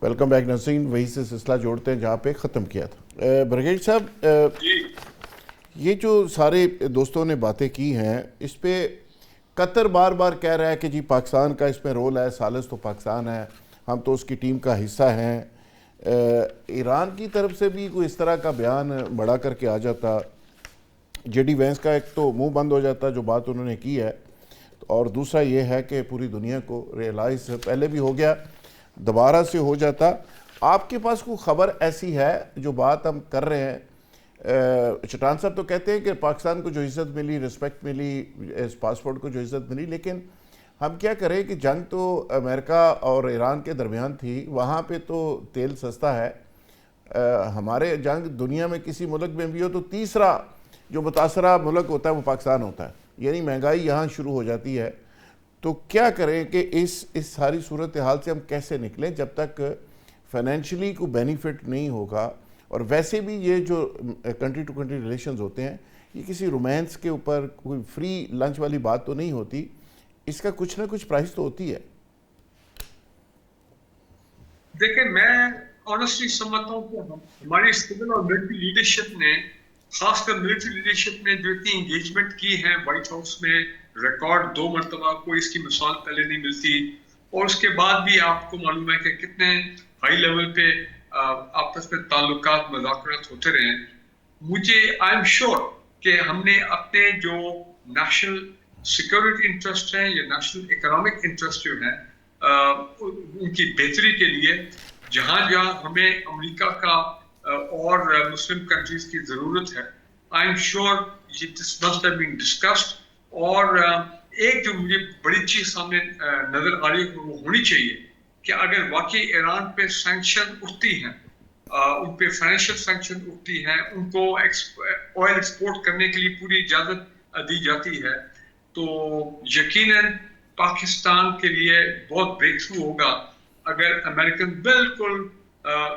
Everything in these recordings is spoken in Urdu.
Welcome back Nasreen. وہی سے سلسلہ جوڑتے ہیں جہاں پہ ختم کیا تھا. برگیڈ صاحب, یہ جو سارے دوستوں نے باتیں کی ہیں اس پہ قطر بار بار کہہ رہا ہے کہ جی پاکستان کا اس میں رول ہے, ثالث تو پاکستان ہے, ہم تو اس کی ٹیم کا حصہ ہیں. ایران کی طرف سے بھی کوئی اس طرح کا بیان بڑھا کر کے آ جاتا, جے ڈی وینس کا ایک تو منہ بند ہو جاتا جو بات انہوں نے کی ہے, اور دوسرا یہ ہے کہ پوری دنیا کو ریئلائز پہلے بھی ہو گیا, دوبارہ سے ہو جاتا. آپ کے پاس کوئی خبر ایسی ہے جو بات ہم کر رہے ہیں؟ چٹان صاحب تو کہتے ہیں کہ پاکستان کو جو عزت ملی, رسپیکٹ ملی, اس پاسپورٹ کو جو عزت ملی, لیکن ہم کیا کریں کہ جنگ تو امریکہ اور ایران کے درمیان تھی, وہاں پہ تو تیل سستا ہے. ہمارے جنگ دنیا میں کسی ملک میں بھی ہو تو تیسرا جو متاثرہ ملک ہوتا ہے وہ پاکستان ہوتا ہے, یعنی مہنگائی یہاں شروع ہو جاتی ہے. تو کیا کریں کہ اس ساری صورتحال سے ہم کیسے نکلیں جب تک فائنینشلی کو بینیفٹ نہیں ہوگا؟ اور ویسے بھی یہ جو کنٹری ٹو کنٹری ریلیشنز ہوتے ہیں یہ کسی رومانس کے اوپر کوئی فری لنچ والی بات تو نہیں ہوتی, اس کا کچھ نہ کچھ پرائز تو ہوتی ہے. دیکھیں, میں آنیسٹلی سمجھتا ہوں کہ ہماری سول اور ملٹری لیڈرشپ نے, خاص کر ملٹری لیڈرشپ نے جو اتنی انگیجمنٹ کی ہے وائٹ ہاؤس میں, ریکارڈ 2 مرتبہ, کوئی اس کی مثال پہلے نہیں ملتی, اور اس کے بعد بھی آپ کو معلوم ہے کہ کتنے ہائی لیول پہ آپس میں تعلقات, مذاکرات ہوتے رہے ہیں. مجھے آئی ایم شیور کہ ہم نے اپنے جو نیشنل سیکورٹی انٹرسٹ ہیں یا نیشنل اکنامک انٹرسٹ جو ہیں ان کی بہتری کے لیے, جہاں جہاں ہمیں امریکہ کا اور مسلم کنٹریز کی ضرورت ہے, I am sure this must have been discussed. اور ایک جو مجھے بڑی چیز سامنے نظر آ رہی ہے وہ ہونی چاہیے کہ اگر واقعی ایران پہ سینکشن اٹھتی ہیں, ان پہ فائنینشیل سینکشن اٹھتی ہیں, ان کو آئل ایکسپورٹ کرنے کے لیے پوری اجازت دی جاتی ہے, تو یقیناً پاکستان کے لیے بہت بریک تھرو ہوگا اگر امریکن بالکل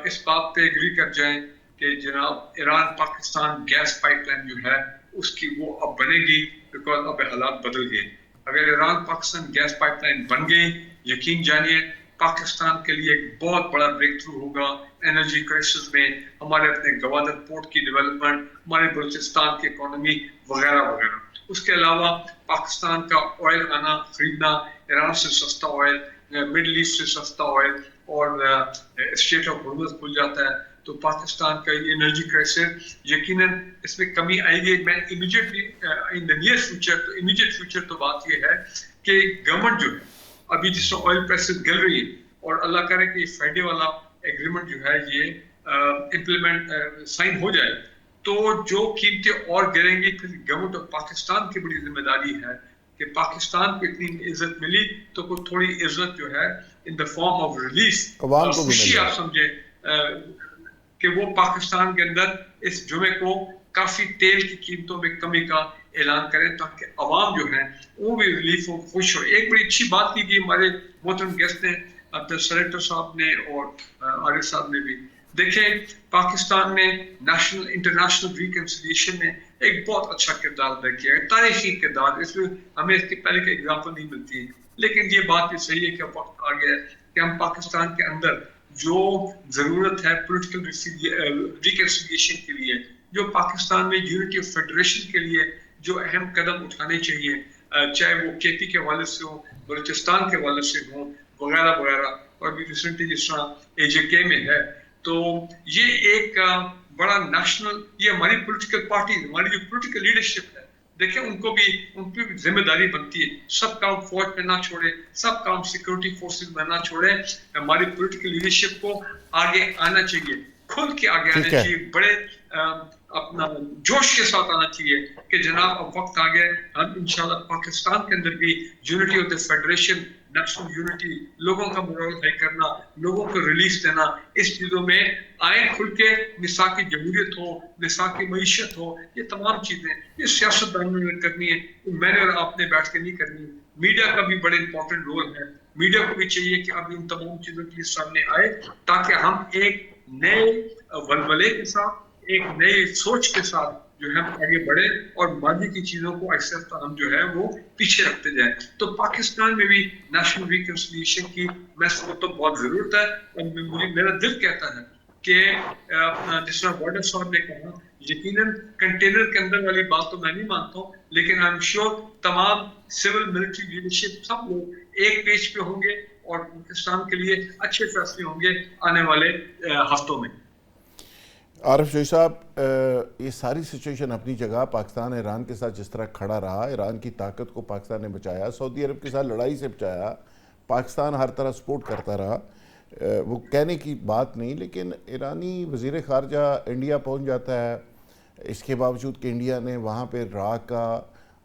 اس بات پہ ایگری کر جائیں کہ جناب Iran Pakistan gas pipeline جو ہے اس کی وہ اب بنے گی, بیکاز اب حالات بدل گئے. اگر Iran Pakistan gas pipeline بن گئی, یقین جانیے پاکستان کے لیے ایک بہت بڑا بریک تھرو ہوگا انرجی کرائسس میں, ہمارے اپنے گوادر پورٹ کی ڈیولپمنٹ, ہمارے بلوچستان کی اکانومی وغیرہ وغیرہ. اس کے علاوہ پاکستان کا آئل آنا, خریدنا, ایران سے سستا آئل, مڈل ایسٹ سے سستا آئل, اور اسٹریٹ آف ہارمز کھل جاتا ہے, تو پاکستان کا یہ انرجی کرائسس یقیناً اس میں کمی آئے گی. میں immediately in the near future, تو امیڈیٹ فیوچر تو بات یہ ہے کہ گورنمنٹ جو ہے ابھی جس سے آئل پرائسز گر رہی ہے, اور اللہ کرے کہ یہ فرائیڈے والا ایگریمنٹ جو ہے یہ امپلیمنٹ سائن ہو جائے, تو جو قیمتیں اور گریں گی, پھر گورنمنٹ آف پاکستان کی بڑی ذمہ داری ہے کہ پاکستان کو اتنی عزت ملی تو کوئی تھوڑی عزت جو ہے ان دا فارم آف ریلیف, خوشی آپ سمجھے کہ وہ پاکستان کے اندر اس جمعے کو کافی تیل کی قیمتوں میں کمی کا اعلان کریں تاکہ عوام جو ہے وہ بھی ریلیف ہو, خوش ہو. ایک بڑی اچھی بات کی گئی ہمارے محترم گیسٹ نے, عبد السلیٹر صاحب نے اور عارف صاحب نے بھی. دیکھیں, پاکستان نے نیشنل انٹرنیشنل ریکنسیلیشن میں ایک بہت اچھا کردار ادا کیا ہے, تاریخی کردار. اس میں ہمیں اس کے پہلے کا اگزامپل نہیں ملتی, لیکن یہ بات بھی صحیح ہے کہ وقت آ گیا ہے کہ ہم پاکستان کے اندر جو ضرورت ہے پولیٹیکل ریکنسیلیشن کے لیے, جو پاکستان میں یونٹی آف فیڈریشن کے لیے جو اہم قدم اٹھانے چاہیے, چاہے وہ کے پی کے حوالے سے ہو, بلوچستان کے حوالے سے ہوں وغیرہ وغیرہ, اور بھی ریسنٹلی جس طرح اے جے کے میں ہے, تو یہ ایک بڑا نیشنل, یہ ہماری پولیٹیکل پارٹی, ہماری جو پولیٹیکل لیڈرشپ ہے, دیکھیں ان کو بھی, ان کی بھی ذمہ داری بنتی ہے, سب کام فوج میں نہ چھوڑے, سب کام سیکورٹی فورسز میں نہ چھوڑے. ہماری پولیٹیکل لیڈرشپ کو آگے آنا چاہیے, کھل کے آگے آنا چاہیے, بڑے اپنا جوش کے ساتھ آنا چاہیے کہ جناب اب وقت آ گیا, ہم انشاءاللہ پاکستان کے اندر بھی unity of the federation, national unity, لوگوں کا مرال ہائی کرنا, لوگوں کو ریلیز دینا, اس چیزوں میں آئیں کھل کے. مساقی جمہوریت ہو, مساقی معیشت ہو, یہ تمام چیزیں یہ سیاست دانوں نے کرنی ہے, میں نے اور آپ نے بیٹھ کے نہیں کرنی. میڈیا کا بھی بڑے امپورٹنٹ رول ہے, میڈیا کو بھی چاہیے کہ اب ان تمام چیزوں کے سامنے آئے تاکہ ہم ایک نئے ولولے کے ساتھ, ایک نئے سوچ کے ساتھ جو ہے آگے بڑھے اور ماضی کی چیزوں کو ایسے ہم جو ہے وہ پیچھے رکھتے جائیں. تو پاکستان میں بھی نیشنل ریکنسیلیشن کی میں سمجھتا ہوں بہت ضرورت ہے. اور میرا دل کہتا ہے کہ اپنا جس طرح وارڈر صاحب نے کہا یقیناً کنٹینر کے اندر والی بات تو میں نہیں مانتا ہوں, لیکن آئی ایم شیور تمام سول ملٹری لیڈرشپ سب لوگ ایک پیج پہ ہوں گے اور پاکستان کے لیے اچھے فیصلے ہوں گے آنے والے ہفتوں میں. عارف جوئی صاحب, یہ ساری سچویشن اپنی جگہ, پاکستان ایران کے ساتھ جس طرح کھڑا رہا, ایران کی طاقت کو پاکستان نے بچایا, سعودی عرب کے ساتھ لڑائی سے بچایا, پاکستان ہر طرح سپورٹ کرتا رہا, وہ کہنے کی بات نہیں. لیکن ایرانی وزیر خارجہ انڈیا پہنچ جاتا ہے, اس کے باوجود کہ انڈیا نے وہاں پہ را کا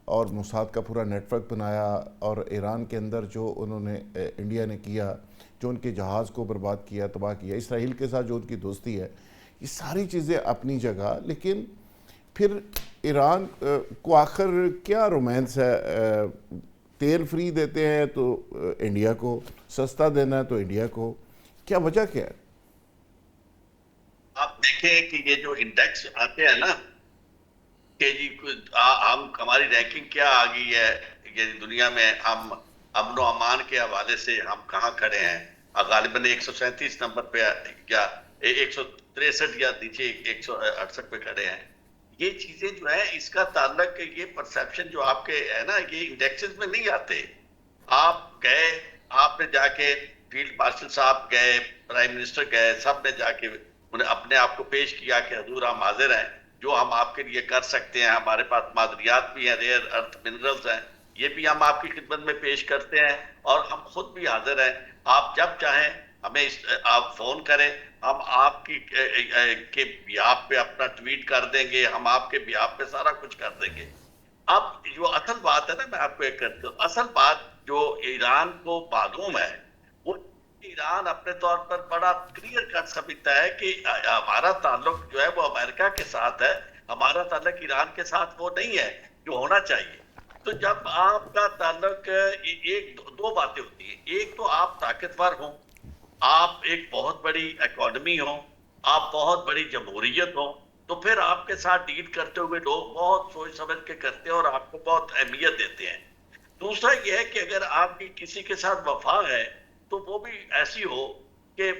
اور موساد کا پورا نیٹ ورک بنایا, اور ایران کے اندر جو انہوں نے انڈیا نے کیا, جو ان کے جہاز کو برباد کیا, تباہ کیا, اسرائیل کے ساتھ جو ان کی دوستی ہے, یہ ساری چیزیں اپنی جگہ. لیکن پھر ایران کو آخر کیا رومانس ہے؟ تیل فری دیتے ہیں تو انڈیا کو, سستا دینا ہے تو انڈیا کو, کیا وجہ کیا ہے؟ آپ دیکھیں کہ یہ جو انڈیکس آتے ہیں نا کہ جی ہماری رینکنگ کیا آ گئی ہے یہ دنیا میں, ہم امن و امان کے حوالے سے ہم کہاں کھڑے ہیں, غالباً 137 نمبر پہ یا 163 یا نیچے 168 پہ کھڑے ہیں. یہ چیزیں جو ہیں اس کا تعلق, یہ پرسیپشن جو آپ کے ہے نا, یہ انڈیکسز میں نہیں آتے. آپ گئے, آپ نے جا کے فیلڈ مارشل صاحب گئے, پرائم منسٹر گئے, سب نے جا کے انہیں اپنے آپ کو پیش کیا کہ حضور ہم حاضر ہیں, جو ہم آپ کے لیے کر سکتے ہیں, ہمارے پاس معدنیات بھی ہیں, ریئر ارتھ منرلز ہیں, یہ بھی ہم آپ کی خدمت میں پیش کرتے ہیں, اور ہم خود بھی حاضر ہیں. آپ جب چاہیں ہمیں آپ فون کریں, ہم آپ کی کے بیاپ پہ اپنا ٹویٹ کر دیں گے, ہم آپ کے بیاپ پہ سارا کچھ کر دیں گے. اب جو اصل بات ہے نا, میں آپ کو ایک کرتا ہوں, اصل بات جو ایران کو معلوم ہے, وہ ایران اپنے طور پر بڑا کلیئر کٹ سمجھتا ہے کہ ہمارا تعلق جو ہے وہ امریکہ کے ساتھ ہے, ہمارا تعلق ایران کے ساتھ وہ نہیں ہے جو ہونا چاہیے. تو جب آپ کا تعلق ایک دو باتیں ہوتی ہیں, ایک تو آپ طاقتور ہوں, آپ ایک بہت بڑی اکانومی ہوں, آپ بہت بڑی جمہوریت ہوں, تو پھر آپ کے ساتھ ڈیل کرتے ہوئے لوگ بہت سوچ سمجھ کے کرتے ہیں اور آپ کو بہت اہمیت دیتے ہیں. دوسرا یہ ہے کہ اگر آپ کی کسی کے ساتھ وفا ہے تو وہ بھی ایسی ہو کہ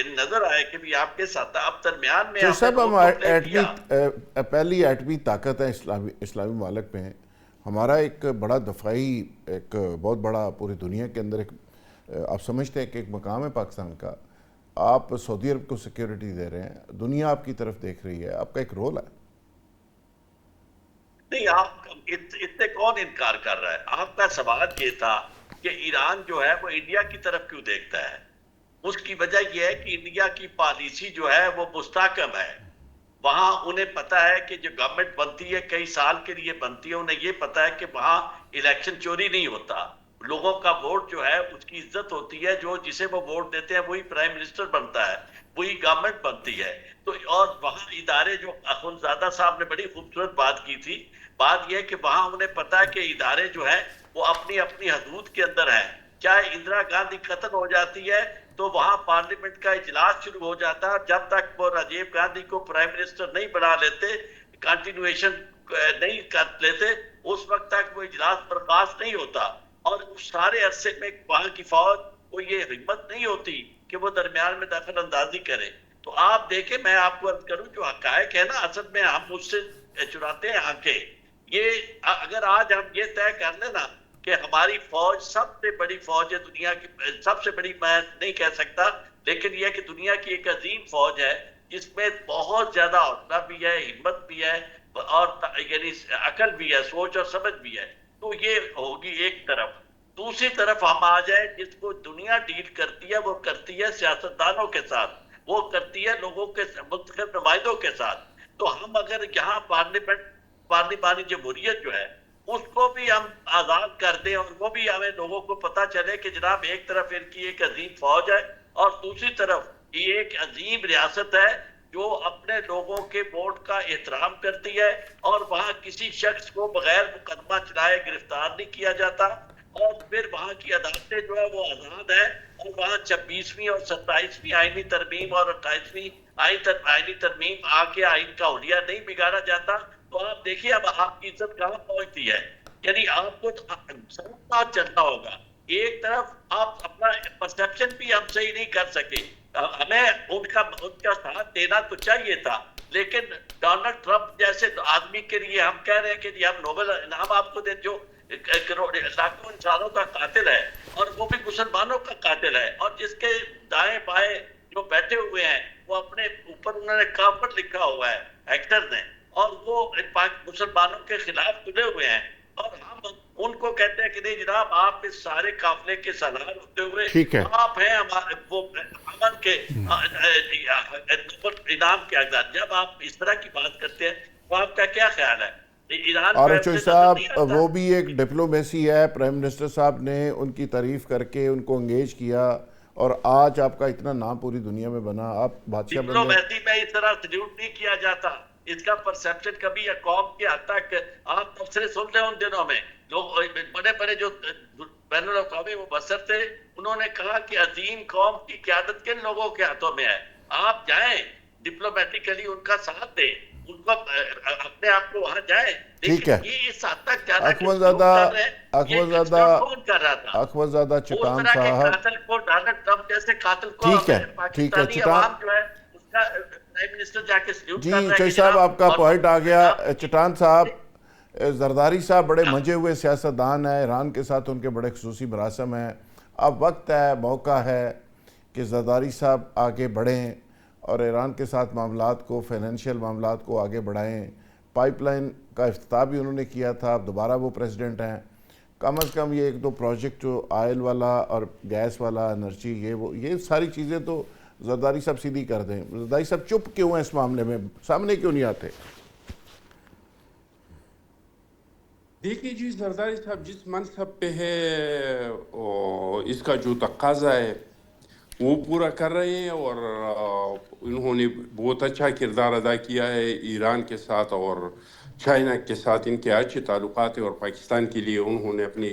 نظر آئے کہ بھی آپ کے ساتھ اب درمیان میں آپ نے ہم رول پلے کیا. پہلی ایٹمی طاقت ہے اسلامی ممالک میں. ہمارا ایک بڑا دفاعی, ایک بہت بڑا پوری دنیا کے اندر ایک, آپ سمجھتے ہیں کہ ایک مقام ہے پاکستان کا. آپ سعودی عرب کو سیکیورٹی دے رہے ہیں, دنیا آپ کی طرف دیکھ رہی ہے, آپ کا ایک رول ہے. نہیں, آپ اس سے کون انکار کر رہا ہے؟ آپ کا سوال یہ تھا کہ ایران جو ہے وہ انڈیا کی طرف کیوں دیکھتا ہے. اس کی وجہ یہ ہے کہ انڈیا کی پالیسی جو ہے وہ مستحکم ہے. وہاں انہیں پتا ہے کہ جو گورنمنٹ بنتی ہے کئی سال کے لیے بنتی ہے, انہیں یہ پتا ہے کہ وہاں الیکشن چوری نہیں ہوتا, لوگوں کا ووٹ جو ہے اس کی عزت ہوتی ہے, جو جسے وہ ووٹ دیتے ہیں وہی پرائم منسٹر بنتا ہے, وہی گورنمنٹ بنتی ہے. تو اور وہاں ادارے, جو اخونزادہ صاحب نے بڑی خوبصورت بات کی تھی, بات یہ کہ وہاں انہیں پتا ہے کہ ادارے جو ہیں وہ اپنی اپنی حدود کے اندر ہیں. چاہے اندرا گاندھی قتل ہو جاتی ہے تو وہاں پارلیمنٹ کا اجلاس شروع ہو جاتا ہے, جب تک وہ راجیو گاندھی کو پرائم منسٹر نہیں بنا لیتے, کنٹینویشن نہیں کر لیتے, اس وقت تک وہ اجلاس برخاست نہیں ہوتا. اور اس سارے عرصے میں وہاں کی فوج کو یہ ہمت نہیں ہوتی کہ وہ درمیان میں دخل اندازی کرے. تو آپ دیکھیں, میں آپ کو عرض کروں, جو حقائق ہے نا, اصل میں ہم اس سے چراتے ہیں آنکھیں. یہ اگر آج ہم یہ طے کر لیں نا کہ ہماری فوج سب سے بڑی فوج ہے دنیا کی, سب سے بڑی میں نہیں کہہ سکتا, لیکن یہ کہ دنیا کی ایک عظیم فوج ہے جس میں بہت زیادہ حوصلہ بھی ہے, ہمت بھی ہے, اور یعنی عقل بھی ہے, سوچ اور سمجھ بھی ہے. تو یہ ہوگی ایک طرف. دوسری طرف ہم آ جائیں, جس کو دنیا ڈیل کرتی ہے وہ کرتی ہے سیاستدانوں کے ساتھ, وہ کرتی ہے لوگوں کے منتخب نمائندوں کے ساتھ. تو ہم اگر یہاں پارلیمانی جمہوریت جو ہے اس کو بھی ہم آزاد کر دیں, اور وہ بھی ہمیں لوگوں کو پتا چلے کہ جناب ایک طرف ان کی ایک عظیم فوج ہے اور دوسری طرف یہ ایک عظیم ریاست ہے جو اپنے لوگوں کے ووٹ کا احترام کرتی ہے, اور وہاں کسی شخص کو بغیر مقدمہ چلائے گرفتار نہیں کیا جاتا, اور پھر وہاں کی عدالتیں جو ہے وہ آزاد ہے, اور وہاں 26ویں اور 27ویں آئینی ترمیم اور 28ویں آئینی ترمیم آ کے آئین کا حلیہ نہیں بگاڑا جاتا. تو آپ دیکھیے اب آپ کی عزت کہاں پہنچتی ہے. یعنی آپ کو ساتھ چلنا ہوگا. ایک طرف آپ اپنا پرسپشن بھی ہم صحیح نہیں کر سکے, ہمیں ان کا ساتھ دینا تو چاہیے تھا, لیکن ڈونلڈ ٹرمپ جیسے آدمی کے لیے ہم کہہ رہے ہیں کہ ہم نوبل انعام آپ کو دیں, جو لاکھوں انسانوں کا قاتل ہے اور وہ بھی مسلمانوں کا قاتل ہے, اور جس کے دائیں بائیں جو بیٹھے ہوئے ہیں وہ اپنے اوپر انہوں نے کافر لکھا ہوا ہے ایکٹر نے, اور وہ مسلمانوں کے خلاف تلے ہوئے ہیں, اور ہم ان کو کہتے ہیں کہ نہیں جناب آپ اس سارے قافلے کے سالار ہوتے ہوئے آپ ہیں ہمارے وہ امن کے انعام کے حقدار. جب آپ اس طرح کی بات کرتے ہیں تو آپ کا کیا خیال ہے؟ ایران عارف چوئی صاحب وہ بھی ایک ڈپلومیسی ہے, پرائم منسٹر صاحب نے ان کی تعریف کر کے ان کو انگیج کیا, اور آج آپ کا اتنا نام پوری دنیا میں بنا, آپ بادشاہ بن گئے. ڈپلومیسی میں اس طرح سلیوٹ نہیں کیا جاتا, اس کا پرسپشن کبھی قوم کے حد تک آپ تبصرے سن رہے ہیں. ان دنوں میں لوگ بڑے بڑے جو بین الاقوامی مبصر تھے انہوں نے کہا کہ عظیم قوم کی قیادت کن لوگوں کے ہاتھوں میں ہے, آپ جائیں ڈپلومیٹیکلی ان کا ساتھ دیں, ان کو اپنے آپ کو وہاں جائیں. ٹھیک ہے, یہ اس حد تک جانا اکبر زادہ چٹان صاحب, ٹھیک ہے ٹھیک ہے, چٹان جی چوئی صاحب آپ کا پوائنٹ آ گیا. چٹان صاحب, زرداری صاحب بڑے منجے ہوئے سیاستدان ہیں, ایران کے ساتھ ان کے بڑے خصوصی مراسم ہیں. اب وقت ہے, موقع ہے کہ زرداری صاحب آگے بڑھیں اور ایران کے ساتھ معاملات کو, فائنینشیل معاملات کو آگے بڑھائیں. پائپ لائن کا افتتاح بھی انہوں نے کیا تھا, اب دوبارہ وہ پریزیڈنٹ ہیں. کم از کم یہ ایک دو پروجیکٹ جو آئل والا اور گیس والا, انرجی, یہ ساری چیزیں تو زرداری صاحب سیدھی کر دیں. زرداری صاحب چپ کیوں ہیں اس معاملے میں, سامنے کیوں نہیں آتے؟ دیکھیے جی, زرداری صاحب جس منصب پہ ہے اس کا جو تقاضا ہے وہ پورا کر رہے ہیں, اور انہوں نے بہت اچھا کردار ادا کیا ہے ایران کے ساتھ اور چائنا کے ساتھ. ان کے اچھے تعلقات ہیں اور پاکستان کے لیے انہوں نے اپنے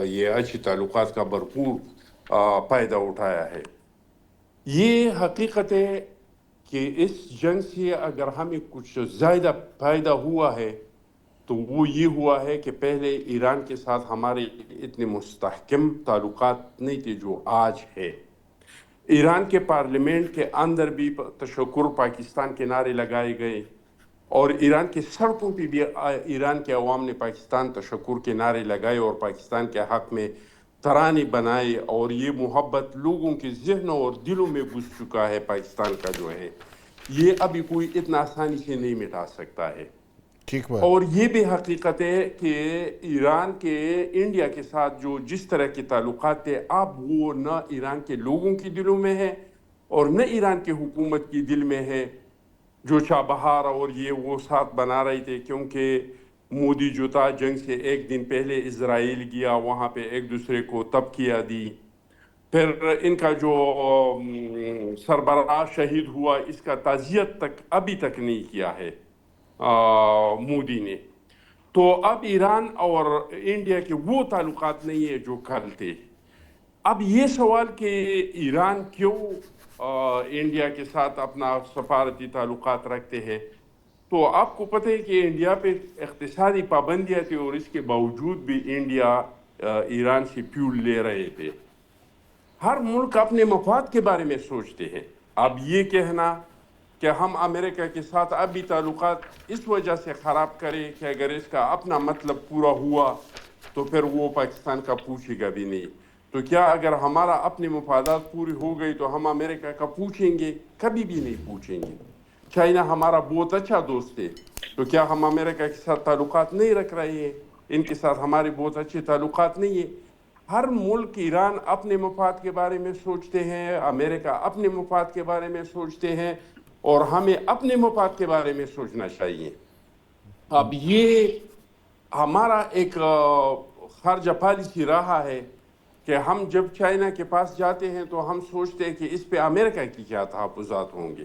یہ اچھے تعلقات کا بھرپور فائدہ اٹھایا ہے. یہ حقیقت ہے کہ اس جنگ سے اگر ہمیں کچھ زیادہ فائدہ ہوا ہے تو وہ یہ ہوا ہے کہ پہلے ایران کے ساتھ ہمارے اتنے مستحکم تعلقات نہیں تھے جو آج ہے. ایران کے پارلیمنٹ کے اندر بھی تشکر پاکستان کے نعرے لگائے گئے, اور ایران کی سڑکوں پہ بھی ایران کے عوام نے پاکستان تشکر کے نعرے لگائے اور پاکستان کے حق میں ترانے بنائے, اور یہ محبت لوگوں کے ذہنوں اور دلوں میں گھس چکا ہے. پاکستان کا جو ہے یہ ابھی کوئی اتنا آسانی سے نہیں مٹا سکتا ہے. اور یہ بھی حقیقت ہے کہ ایران کے انڈیا کے ساتھ جو جس طرح کے تعلقات تھے اب وہ نہ ایران کے لوگوں کی دلوں میں ہے اور نہ ایران کے حکومت کی دل میں ہے. جو چابہار اور یہ وہ ساتھ بنا رہے تھے, کیونکہ مودی جو تھا جنگ سے ایک دن پہلے اسرائیل گیا, وہاں پہ ایک دوسرے کو تبکیہ دی. پھر ان کا جو سربراہ شہید ہوا اس کا تعزیت تک ابھی تک نہیں کیا ہے مودی نے. تو اب ایران اور انڈیا کے وہ تعلقات نہیں ہے جو کل تھے. اب یہ سوال کہ ایران کیوں انڈیا کے ساتھ اپنا سفارتی تعلقات رکھتے ہیں, تو آپ کو پتہ ہے کہ انڈیا پہ اقتصادی پابندیاں تھی اور اس کے باوجود بھی انڈیا ایران سے فیول لے رہے تھے. ہر ملک اپنے مفاد کے بارے میں سوچتے ہیں. اب یہ کہنا کہ ہم امریکہ کے ساتھ اب بھی تعلقات اس وجہ سے خراب کریں کہ اگر اس کا اپنا مطلب پورا ہوا تو پھر وہ پاکستان کا پوچھے گا بھی نہیں. تو کیا اگر ہمارا اپنے مفادات پوری ہو گئی تو ہم امریکہ کا پوچھیں گے؟ کبھی بھی نہیں پوچھیں گے. چائنا ہمارا بہت اچھا دوست ہے, تو کیا ہم امریکہ کے ساتھ تعلقات نہیں رکھ رہے ہیں؟ ان کے ساتھ ہمارے بہت اچھے تعلقات نہیں ہیں. ہر ملک, ایران اپنے مفاد کے بارے میں سوچتے ہیں, امریکہ اپنے مفاد کے بارے میں سوچتے ہیں, اور ہمیں اپنے مفاد کے بارے میں سوچنا چاہیے. اب یہ ہمارا ایک خارجہ پالیسی رہا ہے کہ ہم جب چائنا کے پاس جاتے ہیں تو ہم سوچتے ہیں کہ اس پہ امریکہ کی کیا تحفظات ہوں گے.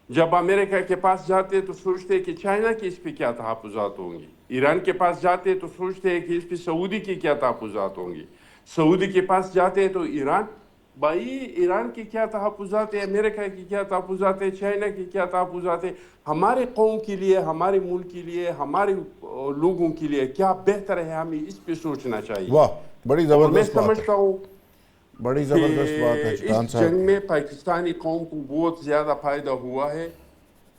جب امریکہ کے پاس جاتے تو سوچتے ہیں کہ چائنا کی اس پہ کیا تحفظات ہوں گے. ایران کے پاس جاتے تو سوچتے ہیں کہ اس پہ سعودی کی کیا تحفظات ہوں گی. سعودی کے پاس جاتے تو ایران بھائی ایران کے کیا تحفظات ہیں، امریکہ کی کیا تحفظات ہیں، چائنا کی کیا تحفظات ہیں، ہمارے قوم کے لیے، ہمارے ملک کے لیے، ہمارے لوگوں کے لیے کیا بہتر ہے، ہمیں اس پہ سوچنا چاہیے. واہ بڑی اور میں زبردست بات ہے، سمجھتا ہوں بڑی کہ زبردست بات ہے چٹان اس صاحب. جنگ میں پاکستانی قوم کو بہت زیادہ فائدہ ہوا ہے،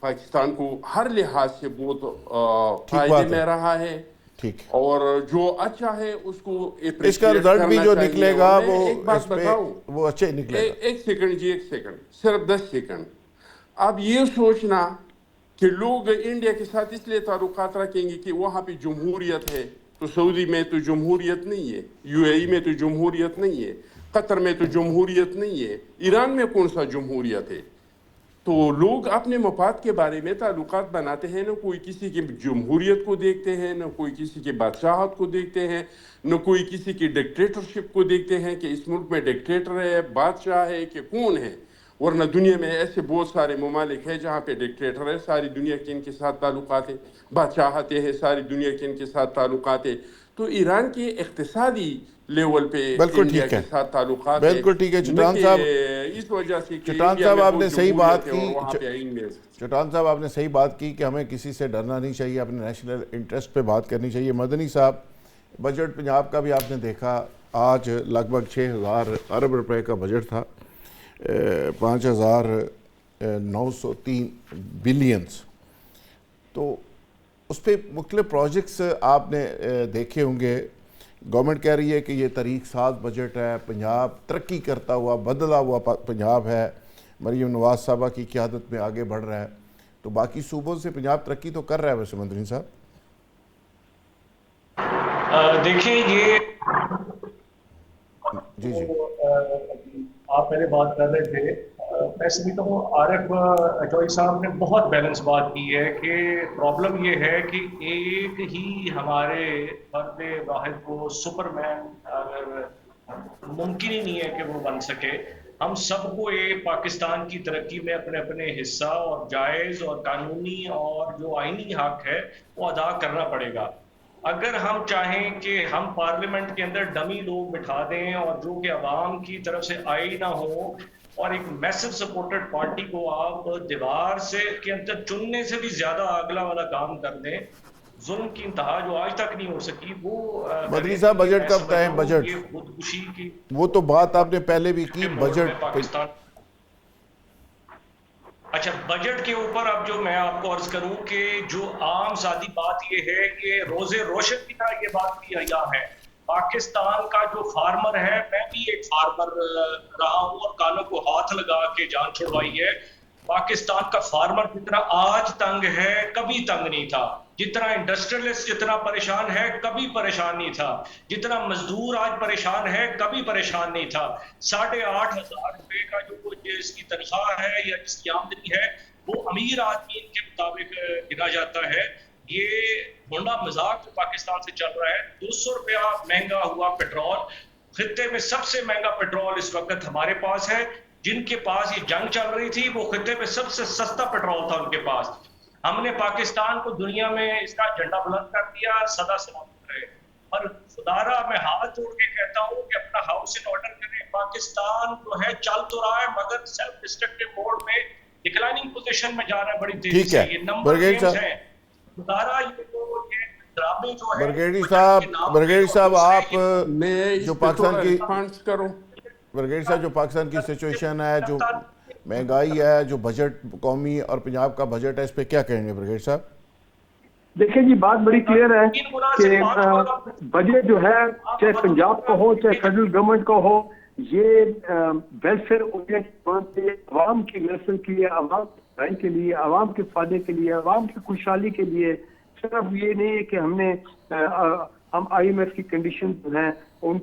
پاکستان کو ہر لحاظ سے بہت ٹھیک فائدے بات ہے، میں رہا ہے، ٹھیک. اور جو اچھا ہے اس کو اس کا اپریشیٹ رزلٹ بھی کرنا جو چاہیے. نکلے اور گا میں وہ ایک بات اس پہ بتاؤں، وہ اچھے نکلے گا. ایک سیکنڈ جی، ایک سیکنڈ، صرف 10 سیکنڈ. اب یہ سوچنا کہ لوگ انڈیا کے ساتھ اس لیے تعلقات رکھیں گے کہ وہاں پہ جمہوریت ہے، تو سعودی میں تو جمہوریت نہیں ہے، یو اے ای میں تو جمہوریت نہیں ہے، قطر میں تو جمہوریت نہیں ہے، ایران میں کون سا جمہوریت ہے. تو لوگ اپنے مفاد کے بارے میں تعلقات بناتے ہیں، نہ کوئی کسی کی جمہوریت کو دیکھتے ہیں، نہ کوئی کسی کی بادشاہت کو دیکھتے ہیں، نہ کوئی کسی کی ڈکٹیٹرشپ کو دیکھتے ہیں کہ اس ملک میں ڈکٹیٹر ہے، بادشاہ ہے کہ کون ہے. ورنہ دنیا میں ایسے بہت سارے ممالک ہیں جہاں پہ ڈکٹیٹر ہے، ساری دنیا کے ان کے ساتھ تعلقات ہیں، بادشاہتیں ہیں، ساری دنیا کے ان کے ساتھ تعلقات ہیں. تو ایران کے اقتصادی لیول پہ بالکل انڈیا ٹھیک کے ہے، ساتھ تعلقات ہے، بالکل ٹھیک ہے. نہ چٹان کہ صاحب، اس وجہ سے کہ چٹان انڈیا صاحب میں آپ نے بہت صحیح بات جمہوریت ہے اور کی، وہاں پہ آئین میں. چٹان صاحب آپ نے صحیح بات کی کہ ہمیں کسی سے ڈرنا نہیں چاہیے، اپنے نیشنل انٹرسٹ پہ بات کرنی چاہیے. مدنی صاحب، بجٹ پنجاب کا بھی آپ نے دیکھا، آج لگ بھگ 6,000 ارب روپے کا بجٹ تھا، 5,903 بلینز. تو اس پہ مختلف پروجیکٹس آپ نے دیکھے ہوں گے. گورنمنٹ کہہ رہی ہے کہ یہ تاریخ ساز بجٹ ہے، پنجاب ترقی کرتا ہوا بدلا ہوا پنجاب ہے، مریم نواز صاحبہ کی قیادت میں آگے بڑھ رہا ہے. تو باقی صوبوں سے پنجاب ترقی تو کر رہا ہے ویسے مدنی صاحب. دیکھیں یہ جی جی آپ پہلے بات کر رہے تھے، میں سمجھتا ہوں عارف اجوئی صاحب نے بہت بیلنس بات کی ہے کہ پرابلم یہ ہے کہ ایک ہی ہمارے فرد واحد کو سپر مین ممکن ہی نہیں ہے کہ وہ بن سکے. ہم سب کو ایک پاکستان کی ترقی میں اپنے اپنے حصہ اور جائز اور قانونی اور جو آئینی حق ہے وہ ادا کرنا پڑے گا. اگر ہم چاہیں کہ ہم پارلیمنٹ کے اندر ڈمی لوگ بٹھا دیں اور جو کہ عوام کی طرف سے آئی نہ ہو اور ایک میسو سپورٹڈ پارٹی کو آپ دیوار سے کے اندر چننے سے بھی زیادہ اگلا والا کام کر دیں، ظلم کی انتہا جو آج تک نہیں ہو سکی وہ مدنی کریں، صاحب تو یہ بجٹ میں کب سمجھتا تھا؟ ہوں بجٹ یہ خودکشی کی وہ تو بات آپ نے پہلے بھی کی، موڑ میں بجٹ. پاکستان. اچھا، بجٹ کے اوپر اب جو میں آپ کو عرض کروں کہ جو عام سادی بات یہ ہے کہ روزے روشن کی طرح یہ بات بھی عیاں ہے. پاکستان کا جو فارمر ہے، میں بھی ایک فارمر رہا ہوں اور کانوں کو ہاتھ لگا کے جان چھڑوائی ہے. پاکستان کا فارمر جتنا آج تنگ ہے کبھی تنگ نہیں تھا، جتنا انڈسٹریلسٹ جتنا پریشان ہے کبھی پریشان نہیں تھا، جتنا مزدور آج پریشان ہے کبھی پریشان نہیں تھا. 8,500 روپے کا جو اس کی تنخواہ ہے یا جس کی آمدنی ہے وہ امیر آدمی کے مطابق گنا جاتا ہے. یہ ہونڈا مذاق جو پاکستان سے چل رہا ہے. 200 روپیہ مہنگا ہوا پیٹرول، خطے میں سب سے مہنگا پیٹرول اس وقت ہمارے پاس ہے. جن کے پاس یہ جنگ چل رہی تھی وہ خطے میں سب سے سستا پیٹرول تھا ان کے پاس. ہم نے پاکستان کو دنیا میں اس کا جھنڈا بلند کر دیا، سدا سلامت رہے. اور خدارا میں ہاتھ جوڑ کے کہتا ہوں کہ اپنا ہاؤس ان آرڈر کریں. پاکستان جو ہے چل تو رہا ہے مگر سیلف ڈسٹرکٹیو موڈ میں ڈکلائننگ پوزیشن میں جا رہا ہے بڑی تیزی ٹھیک سے. ہے یہ نمبر برگیڈی گیمز صاحب، ہیں. خدارا یہ تو یہ ڈرامے جو ہے برگیڈی صاحب آپ میں جو اس پہ پاکستان تھوڑا کی ریسپانس کروں. برگیڈی صاحب جو پاکستان کی سچویشن ہے، جو مہنگائی ہے، جو بجٹ قومی اور پنجاب کا بجٹ ہے، اس پہ کیا کہیں گے برگیڈی صاحب؟ دیکھیں جی، بات بڑی کلیئر ہے کہ بجٹ جو ہے چاہے پنجاب کا ہو چاہے فیڈرل گورنمنٹ کا ہو، یہ ویلفیئر اورینٹڈ عوام کی ویلفیئر کے لیے، عوام کے لیے، عوام کے فائدے کے لیے، عوام کی خوشحالی کے لیے. صرف یہ نہیں ہے کہ ہم آئی ایم ایف کی کنڈیشن جو ہیں ان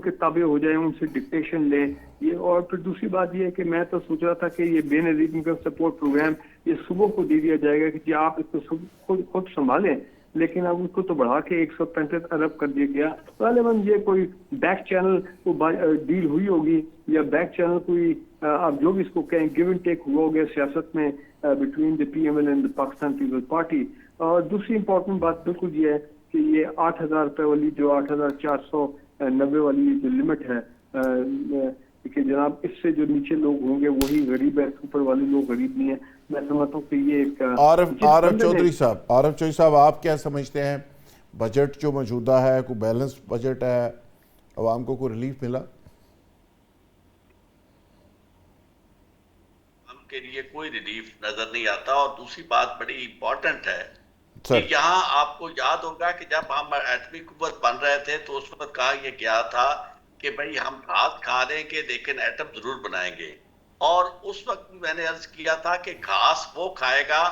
کے تابع ہو جائیں، ان سے ڈکٹیشن لیں. یہ اور پھر دوسری بات یہ ہے کہ میں تو سوچ رہا تھا کہ یہ بے نظیر انکم سپورٹ پروگرام یہ صوبوں کو دے دیا جائے گا کہ جی آپ اس کو خود سنبھالیں، لیکن اب اس کو تو بڑھا کے 135 ارب کر دیا گیا. غالباً یہ کوئی بیک چینل کو ڈیل ہوئی ہوگی یا بیک چینل کوئی اب جو بھی اس کو کہیں گیو اینڈ ٹیک ہوا ہو گیا سیاست میں between the P M L and the Pakistan people party. اور دوسری امپورٹنٹ بات بالکل یہ ہے کہ یہ 8,000 روپے والی جو 8,490 والی جو لمٹ ہے، کہ جناب اس سے جو نیچے لوگ ہوں گے وہی غریب ہے, اوپر والے لوگ غریب نہیں ہیں. میں سمجھتا ہوں کہ یہ ایک عارف چودھری صاحب آپ کیا سمجھتے ہیں, بجٹ جو موجودہ ہے کوئی بیلنس بجٹ ہے, عوام کو کوئی ریلیف ملا؟ ہم کے لیے کوئی ریلیف نظر نہیں آتا. اور دوسری بات بڑی امپورٹنٹ ہے کہ یہاں آپ کو یاد ہوگا کہ جب ہم ایٹمی قوت بن رہے تھے تو اس وقت کہا یہ گیا تھا کہ بھئی ہم گھاس کھا لیں گے لیکن ایٹم ضرور بنائیں گے. اور اس وقت میں نے عرض کیا تھا کہ گھاس وہ کھائے گا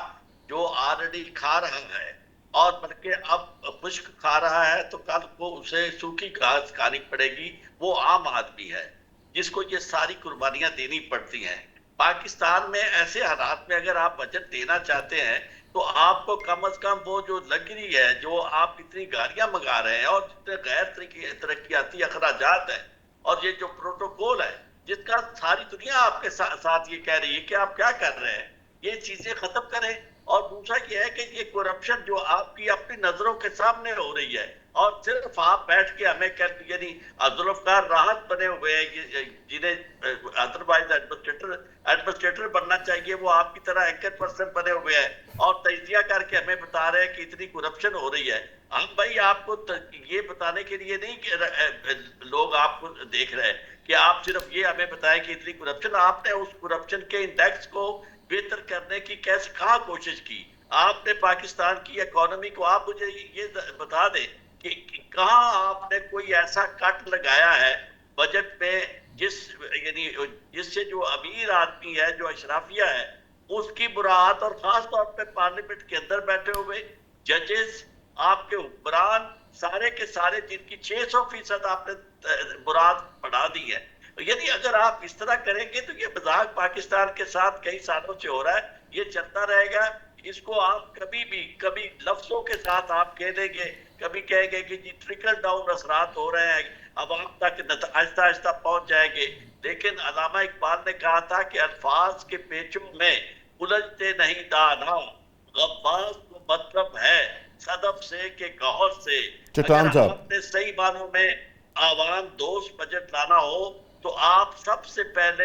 جو آلریڈی کھا رہا ہے, اور بلکہ اب خشک کھا رہا ہے تو کل کو اسے سوکھی گھاس کھانی پڑے گی. وہ عام آدمی ہے جس کو یہ ساری قربانیاں دینی پڑتی ہیں. پاکستان میں ایسے حالات میں اگر آپ بجٹ دینا چاہتے ہیں تو آپ کو کم از کم وہ جو لگری ہے, جو آپ اتنی گاڑیاں منگا رہے ہیں, اور جتنے غیر ترقیاتی اخراجات ہیں, اور یہ جو پروٹوکول ہے جس کا ساری دنیا آپ کے ساتھ یہ کہہ رہی ہے کہ آپ کیا کر رہے ہیں, یہ چیزیں ختم کریں. اور دوسرا یہ ہے کہ یہ کرپشن جو آپ کی اپنی نظروں کے سامنے ہو رہی ہے, اور صرف آپ بیٹھ کے ہمیں یعنی ذوالفقار راحت بنے ہوئے ہیں جنہیں ادروائز ایڈمنسٹریٹر بننا چاہیے, وہ آپ کی طرح اینکر پرسن بنے ہوئے ہیں اور تجزیہ کر کے ہمیں بتا رہے ہیں کہ اتنی کرپشن ہو رہی ہے. ہم بھائی آپ کو یہ بتانے کے لیے نہیں کہ لوگ آپ کو دیکھ رہے ہیں کہ آپ صرف یہ ہمیں بتائیں کہ اتنی کرپشن. آپ نے اس کرپشن کے انڈیکس کو بہتر کرنے کی کہاں کوشش کی؟ آپ نے پاکستان کی اکانومی کو, آپ مجھے یہ بتا دیں کہ کہاں آپ نے کوئی ایسا کٹ لگایا ہے بجٹ میں جس سے جو امیر آدمی ہے, جو اشرافیہ ہے, اس کی مراعات, اور خاص طور پہ پارلیمنٹ کے اندر بیٹھے ہوئے ججز, آپ کے حکمران سارے کے سارے, جن کی 600% آپ نے مراعات بڑھا دی ہے. یعنی اگر آپ اس طرح کریں گے تو یہ مذاق پاکستان کے ساتھ کئی سالوں سے ہو رہا ہے, یہ چلتا رہے گا. اس کو آپ کبھی لفظوں کے ساتھ آپ کہہ دیں گے, کبھی کہیں گے کہ جی ٹرکل ڈاؤن اثرات ہو رہے ہیں, عوام تک آہستہ آہستہ پہنچ جائیں گے. لیکن علامہ اقبال نے کہا تھا کہ الفاظ کے پیچوں میں الجھتے نہیں دانا, غواص کو مطلب ہے صدف سے کہ گوہر سے. اگر آپ نے صحیح معنوں میں عوام دوست بجٹ لانا ہو تو آپ سب سے پہلے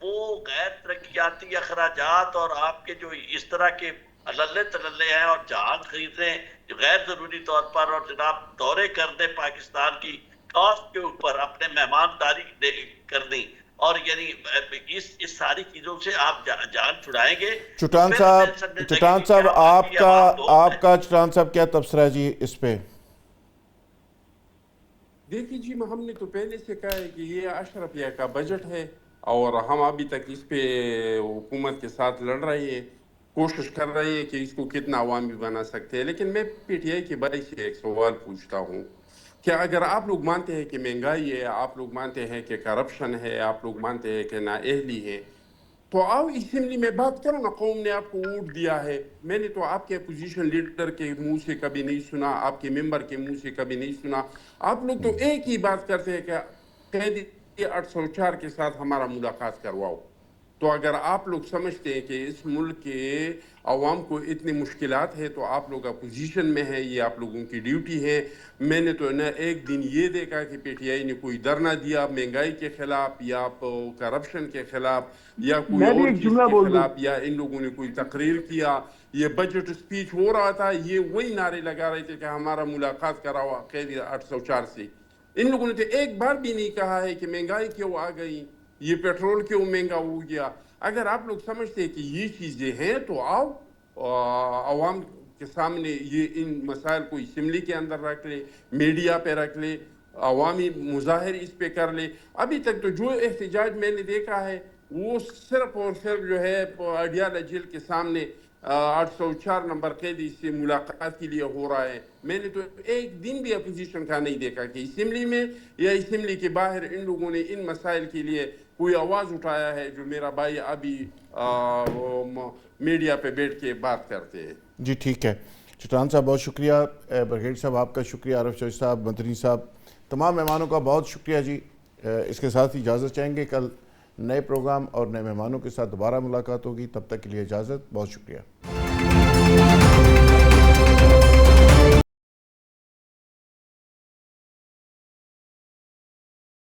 وہ غیر ترقیاتی اخراجات اور آپ کے جو اس طرح کے للے تللے ہیں اور جہاز خریدنے غیر ضروری طور پر, اور جناب دورے کر دیں پاکستان کی کاسٹ کے اوپر, اپنے مہمانداری کرنی, اور یعنی اس ساری چیزوں سے آپ جان چھڑائیں گے. چٹان صاحب آپ کا چٹان صاحب کیا تبصرہ ہے جی اس پہ؟ دیکھیے جی, ہم نے تو پہلے سے کہا ہے کہ یہ اشرفیہ کا بجٹ ہے, اور ہم ابھی تک اس پہ حکومت کے ساتھ لڑ رہے ہیں, کوشش کر رہے ہیں کہ اس کو کتنا عوامی بنا سکتے ہیں. لیکن میں پی ٹی آئی کے بھائی سے ایک سوال پوچھتا ہوں کہ اگر آپ لوگ مانتے ہیں کہ مہنگائی ہے, آپ لوگ مانتے ہیں کہ کرپشن ہے, آپ لوگ مانتے ہیں کہ نااہلی ہے, تو آؤ اسمبلی میں بات کرو نا. قوم نے آپ کو ووٹ دیا ہے. میں نے تو آپ کے اپوزیشن لیڈر کے منہ سے کبھی نہیں سنا, آپ کے ممبر کے منہ سے کبھی نہیں سنا. آپ لوگ تو ایک ہی بات کرتے ہیں کہ قیدی 804 کے ساتھ ہمارا ملاقات کرواؤ. تو اگر آپ لوگ سمجھتے ہیں کہ اس ملک کے عوام کو اتنی مشکلات ہے تو آپ لوگ اپوزیشن میں ہیں, یہ آپ لوگوں کی ڈیوٹی ہے. میں نے تو نہ ایک دن یہ دیکھا کہ پی ٹی آئی نے کوئی دھرنا دیا مہنگائی کے خلاف, یا کرپشن کے خلاف, یا کوئی اور چیز کے خلاف, یا ان لوگوں نے کوئی تقریر کیا. یہ بجٹ اسپیچ ہو رہا تھا, یہ وہی نعرے لگا رہے تھے کہ ہمارا ملاقات کراؤ قیدی 804 سے. ان لوگوں نے تو ایک بار بھی نہیں کہا ہے کہ مہنگائی کیوں آ گئی, یہ پیٹرول کیوں مہنگا ہو گیا. اگر آپ لوگ سمجھتے ہیں کہ یہ چیزیں ہیں تو آؤ عوام کے سامنے یہ ان مسائل کو اسمبلی کے اندر رکھ لے, میڈیا پہ رکھ لے, عوامی مظاہر اس پہ کر لے. ابھی تک تو جو احتجاج میں نے دیکھا ہے وہ صرف اور صرف جو ہے اڈیالہ جیل کے سامنے 804 نمبر قیدی سے ملاقات کے لیے ہو رہا ہے. میں نے تو ایک دن بھی اپوزیشن کا نہیں دیکھا کہ اسمبلی میں یا اسمبلی کے باہر ان لوگوں نے ان مسائل کے لیے کوئی آواز اٹھایا ہے, جو میرا بھائی ابھی میڈیا پہ بیٹھ کے بات کرتے ہیں. جی ٹھیک ہے, چٹان صاحب بہت شکریہ, برگیڈ صاحب آپ کا شکریہ, عارف چودھری صاحب, مدنی صاحب, تمام مہمانوں کا بہت شکریہ جی. اس کے ساتھ اجازت چاہیں گے, کل نئے پروگرام اور نئے مہمانوں کے ساتھ دوبارہ ملاقات ہوگی. تب تک کے لیے اجازت, بہت شکریہ.